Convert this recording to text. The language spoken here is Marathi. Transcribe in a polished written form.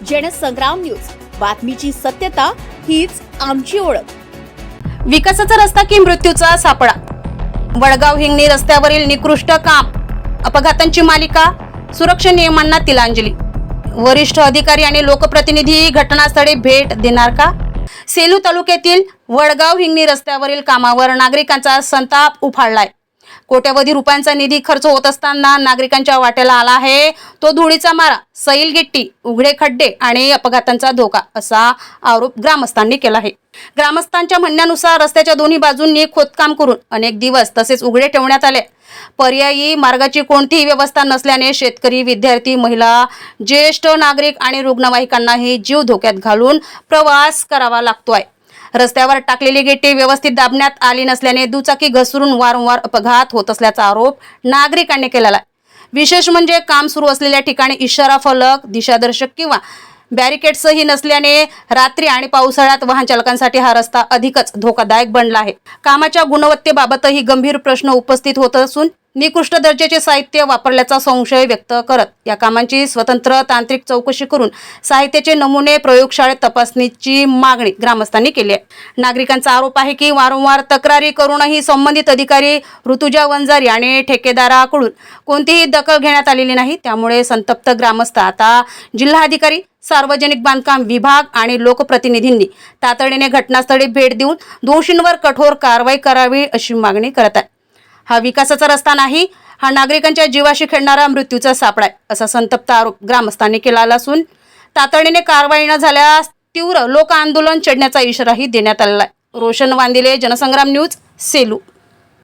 जनसंग्राम न्यूज, बातमीची सत्यता हीच आमची ओळख। विकासाचा रस्ता की मृत्यूचा सापळा? वडगाव हिंगणी रस्त्यावरील निकृष्ट काम, अपघातांची मालिका, सुरक्षा नियमांना तिलांजली। वरिष्ठ अधिकारी आणि लोकप्रतिनिधी घटनास्थळी भेट देणार का? सेलू तालुक्यातील वडगाव हिंगणी रस्त्यावरील कामावर नागरिकांचा संताप उफाळलाय। कोट्यवधी रुपयांचा निधी खर्च होत असताना नागरिकांच्या वाट्याला आला आहे तो धुळीचा मारा, सैल गिट्टी, उघडे खड्डे आणि अपघातांचा धोका, असा आरोप ग्रामस्थांनी केला आहे। ग्रामस्थांच्या म्हणण्यानुसार रस्त्याच्या दोन्ही बाजूंनी खोदकाम करून अनेक दिवस तसेच उघडे ठेवण्यात आले। पर्यायी मार्गाची कोणतीही व्यवस्था नसल्याने शेतकरी, विद्यार्थी, महिला, ज्येष्ठ नागरिक आणि रुग्णवाहिकांनाही जीव धोक्यात घालून प्रवास करावा लागतोय। रस्त्यावर टाकलेली गिट्टी व्यवस्थित दाबण्यात आली नसल्याने दुचाकी घसरून वारंवार अपघात होत असल्याचा आरोप नागरिकांनी केलेला आहे। विशेष म्हणजे काम सुरू असलेल्या ठिकाणी इशारा फलक, दिशादर्शक किंवा बॅरिकेड्सही नसल्याने रात्री आणि पावसाळ्यात वाहन चालकांसाठी हा रस्ता अधिकच धोकादायक बनला आहे। कामाच्या गुणवत्तेबाबतही गंभीर प्रश्न उपस्थित होत असून निकृष्ट दर्जाचे साहित्य वापरल्याचा संशय व्यक्त करत या कामांची स्वतंत्र तांत्रिक चौकशी करून साहित्याचे नमुने प्रयोगशाळेत तपासणीची मागणी ग्रामस्थांनी केली आहे। नागरिकांचा आरोप आहे की वारंवार तक्रारी करूनही संबंधित अधिकारी ऋतुजा वंजारी आणि ठेकेदाराकडून कोणतीही दखल घेण्यात आलेली नाही। त्यामुळे संतप्त ग्रामस्थ आता जिल्हाधिकारी, सार्वजनिक बांधकाम विभाग आणि लोकप्रतिनिधींनी तातडीने घटनास्थळी भेट देऊन दोषींवर कठोर कारवाई करावी अशी मागणी करत आहे। हा विकासाचा रस्ता नाही, हा नागरिकांच्या जीवाशी खेळणारा मृत्यूचा सापळा आहे, असा संतप्त आरोप ग्रामस्थांनी केला असून तातडीने कारवाई न झाल्यास तीव्र लोक आंदोलन छेडण्याचा इशाराही देण्यात आलेला आहे। रोशन वांदिले, जनसंग्राम न्यूज, सेलू।